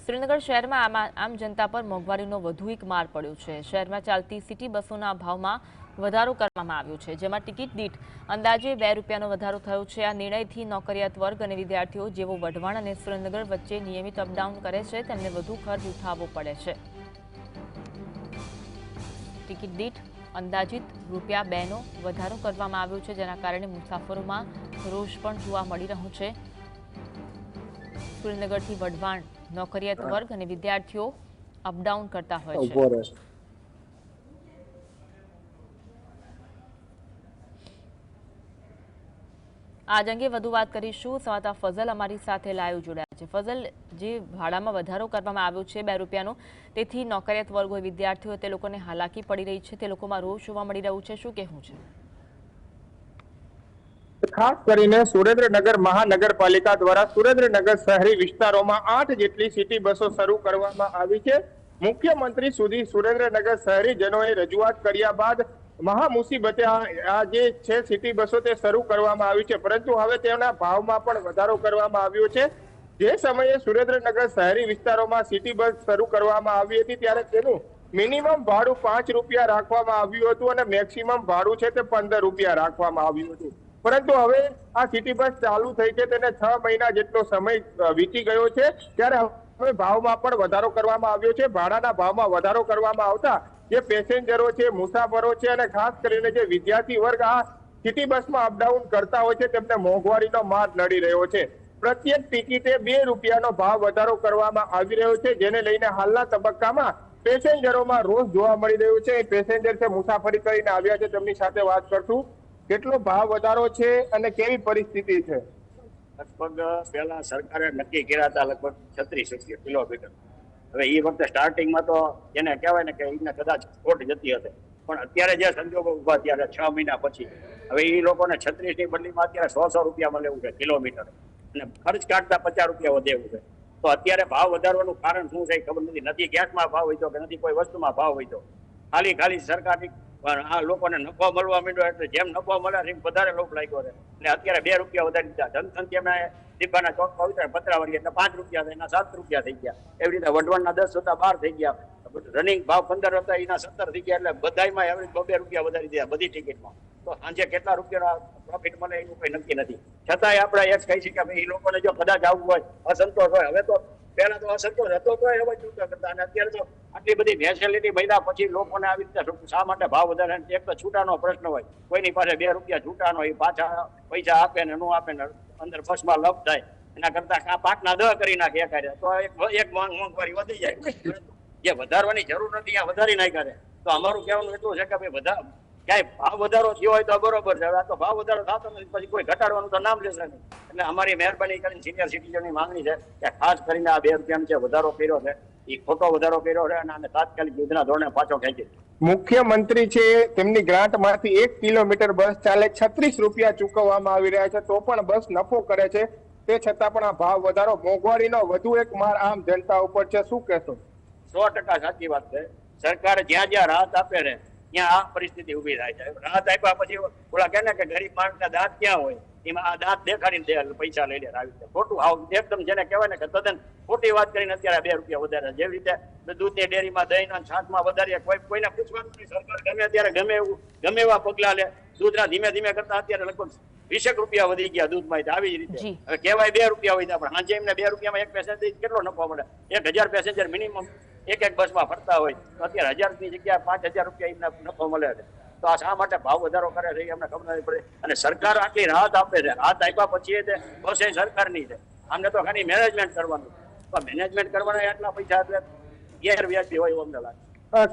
સુરેન્દ્રનગર શહેરમાં આમ જનતા પર મોંઘવારીનો વધુ એક માર પડ્યો છે। શહેરમાં ચાલતી સિટી બસોના ભાવમાં વધારો કરવામાં આવ્યો છે, જેમાં ટિકિટ દીઠ અંદાજે ₹2નો વધારો થયો છે। આ નિર્ણયથી નોકરિયાત વર્ગ અને વિદ્યાર્થીઓ જેઓ વઢવાણ અને સુરેન્દ્રનગર વચ્ચે નિયમિત અપડાઉન કરે છે તેમને વધુ ખર્ચ ઉઠાવવો પડે છે। ટિકિટ દીઠ અંદાજિત ₹2નો વધારો કરવામાં આવ્યો છે, જેના કારણે મુસાફરોમાં રોષ પણ જોવા મળી રહ્યો છે। સુરેન્દ્રનગરથી વઢવાણ નોકરિયાત વર્ગ અને વિદ્યાર્થીઓ અપડાઉન કરતા હોય છે। આજ અંગે વધુ વાત કરીશું। સંવાદદાતા ફઝલ અમારી સાથે લાઈવ જોડાયા છે। ફઝલ, જે ભાડામાં વધારો કરવામાં આવ્યો છે ₹2નો, તેથી નોકરિયાત વર્ગ હોય, વિદ્યાર્થીઓ, તે લોકોને હાલાકી પડી રહી છે, તે લોકોમાં રોષ જોવા મળી રહ્યું છે, શું કહેવું છે? ખાસ કરીને સુરેન્દ્રનગર મહાનગરપાલિકા દ્વારા સુરેન્દ્રનગર શહેરી વિસ્તારોમાં 8 જેટલી સિટી બસો શરૂ કરવામાં આવી છે। મુખ્યમંત્રી સુધી સુરેન્દ્રનગર શહેરીજનોએ રજૂઆત કર્યા બાદ મહામુસીબતે આ જે છે સિટી બસો તે શરૂ કરવામાં આવી છે, પરંતુ હવે તેના ભાવમાં પણ વધારો કરવામાં આવ્યો છે। જે સમયે સુરેન્દ્રનગર શહેરી વિસ્તારોમાં સિટી બસ શરૂ કરવામાં આવી હતી ત્યારે તેનું મિનિમમ ભાડું ₹5 રાખવામાં આવ્યું હતું અને મેક્સિમમ ભાડું છે તે ₹15 રાખવામાં આવ્યું હતું, પરંતુ હવે આ સિટી બસ ચાલુ થઈ છે તેને 6 મહિના જેટલો સમય વીતી ગયો છે, ત્યારે હવે ભાવમાં પણ વધારો કરવામાં આવ્યો છે। ભાડાના ભાવમાં વધારો કરવામાં આવતા જે પેસેન્જરો છે, મુસાફરો છે અને ખાસ કરીને જે વિદ્યાર્થી વર્ગ આ સિટી બસમાં અપડાઉન કરતા હોય છે તેમને મોંઘવારીનો માર નડી રહ્યો છે। પ્રત્યેક ટિકિટે ₹2નો ભાવ વધારો કરવામાં આવી રહ્યો છે, જેને લઈને હાલના તબક્કામાં પેસેન્જરોમાં રોષ જોવા મળી રહ્યો છે। પેસેન્જર છે મુસાફરી કરીને આવ્યા છે, તેમની સાથે વાત કરશું। કેટલો ભાવ વધારો છે અને કેવી પરિસ્થિતિ છે? લગભગ પહેલા સરકારે નક્કી કર્યા હતા લગભગ ₹36 કિલોમીટર। હવે એ વખતે સ્ટાર્ટિંગમાં તો એને કહેવાય ને કે એને કદાચ ખોટ જતી હશે, પણ અત્યારે જે સંજોગો ઉભા ત્યારે 6 મહિના પછી હવે એ લોકોને 36ની બદલીમાં અત્યારે ₹100 લેવું છે કિલોમીટર, અને ખર્ચ કાઢતા ₹50 વધેવું છે। તો અત્યારે ભાવ વધારવાનું કારણ શું છે ખબર નથી ગેસમાં ભાવ વધ્યો કે નથી કોઈ વસ્તુમાં ભાવ વધ્યો, ખાલી સરકારની આ લોકોને નફો મળવા માંડ્યો એટલે જેમ નફો મળે એમ વધારે લોભ લાગ્યો છે એટલે અત્યારે ₹2 વધારી દીધા। જનસંખ્યામાં ડીબાના ચોકમાં ઉતરે પતરાવાળી એટલે ₹5 થાય, એના ₹7 થઈ ગયા। એવી રીતે વઢવાણના 10 હતા 12 થઈ ગયા, રનિંગ ભાવ 15 હતા એના 17 થઈ ગયા, એટલે બધામાં એવરેજ ₹2 વધારી દીધા બધી ટિકિટમાં। તો સાંજે કેટલા રૂપિયાનો પ્રોફિટ મળે એનું કોઈ નક્કી નથી। છતાંય આપણે એક કહી શકીએ કે એ લોકોને જો કદાચ આવવું હોય, અસંતોષ હોય, હવે તો પહેલા તો અસંતોષ હતો તો એવા છૂટા કરતા, અને અત્યારે તો આટલી બધી ફેસિલિટી મળ્યા પછી લોકોને આવી રીતે શા માટે ભાવ વધારે? એક તો છૂટાનો પ્રશ્ન હોય, કોઈની પાસે ₹2 છૂટાનો હોય, પાછા પૈસા આપે ને ન આપે ને અંદર બસમાં લપ થાય, એના કરતા 5ના 10 કરી નાખે એકારે તો એક મોંઘવારી વધી જાય। જે વધારવાની જરૂર નથી આ વધારી નાખ્યા છે। તો અમારું કહેવાનું એટલું છે કે ભાઈ ક્યાંય ભાવ વધારો થયો હોય તો બરોબર છે, આ તો ભાવ વધારો થતો નથી પછી કોઈ ઘટાડવાનું તો નામ લેશે નહીં। એટલે અમારી મહેરબાની કરીને સિનિયર સિટીઝનની માંગણી છે કે ખાસ કરીને આ ₹2 જે વધારો કર્યો છે એ ખોટો વધારો કર્યો છે અને તાત્કાલિક યુદ્ધના ધોરણે પાછો ખેંચી। મુખ્યમંત્રી છે તેમની ગ્રાન્ટમાંથી 1 કિલોમીટર બસ ચાલે ₹36 ચૂકવવામાં આવી રહ્યા છે, તો પણ બસ નફો કરે છે। તે છતાં પણ આ ભાવ વધારો મોંઘવારીનો વધુ એક માર આમ જનતા ઉપર છે, શું કહેશો? 100% સાચી વાત છે। સરકાર જ્યાં રાહત આપે છે ત્યાં આ પરિસ્થિતિ ઉભી થાય છે। રાહત આપ્યા પછી ઓલા કહે ને કે ગરીબ માણસના દાંત ક્યાં હોય, એમાં આ દાંત દેખાડીને પૈસા લઈ લે આવી રીતે ખોટું એકદમ જેને કહેવાય ને કે તદ્દન ખોટી વાત કરીને અત્યારે ₹2 વધારે। જેવી રીતે દૂધની ડેરીમાં દહીં અને છાશમાં વધારીએ, કોઈને પૂછવાનું નહીં, સરકાર ગમે ત્યારે ગમે એવા પગલા લે। દૂધના ધીમે કરતા અત્યારે લગભગ ₹20 વધી ગયા દૂધમાં, આવી જ રીતે હવે કહેવાય ₹2 વધ્યા, પણ સાંજે એમને ₹2 એક પેસેન્જર કેટલો નફો મળે? 1000 પેસેન્જર મિનિમમ એક બસમાં ફરતા હોય તો અત્યારે 1000ની જગ્યાએ ₹5000 એમને નફો મળે છે। તો આ શા માટે ભાવ વધારો કરે છે એ અમને ખબર નથી પડે, અને સરકાર આટલી રાહત આપે છે, રાહત આપ્યા પછી બસ એ સરકારની છે, આમને તો ખાલી મેનેજમેન્ટ કરવાનું, પણ મેનેજમેન્ટ કરવાના આટલા પૈસા ગેરવ્યાજબી હોય એવું અમને લાગે।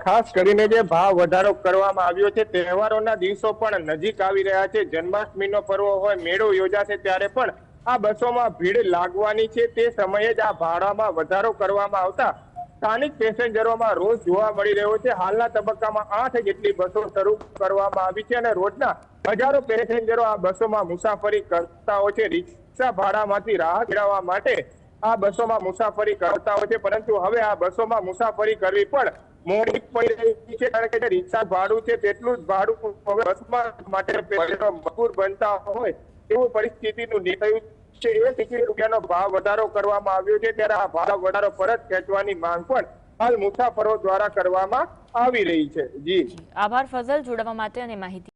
ખાસ કરીને જે ભાવ વધારો કરવામાં આવ્યો છે, તહેવારોના દિવસો પણ નજીક આવી રહ્યા છે, જન્માષ્ટમીનો પર્વ હોય, મેળો યોજાશે ત્યારે પણ આ બસોમાં ભીડ લાગવાની છે। તે સમયે જ આ ભાડામાં વધારો કરવામાં આવતા સ્થાનિક પેસેન્જરોમાં રોષ જોવા મળી રહ્યો છે। હાલના તબક્કામાં 8 જેટલી બસો શરૂ કરવામાં આવી છે અને રોજના હજારો પેસેન્જરો આ બસોમાં મુસાફરી કરતા હોય છે। રિક્ષા ભાડામાંથી રાહત મેળવવા માટે આ બસોમાં મુસાફરી કરતા હોય છે, પરંતુ હવે આ બસોમાં મુસાફરી કરવી પણ મોડી પડી રહી છે, કારણ કે રિક્ષા ભાડું છે તેટલું જ ભાડું હવે બસમાં માટે મજબૂર બનતા હોય એવું પરિસ્થિતિનું થયું છે એ 70 રૂપિયાનો ભાવ વધારો કરવામાં આવ્યો છે, ત્યારે આ ભાવ વધારો પરત ખેંચવાની માંગ પણ હાલ મુસાફરો દ્વારા કરવામાં આવી રહી છે. જી આભાર ફઝલ જોડાવા માટે અને માહિતી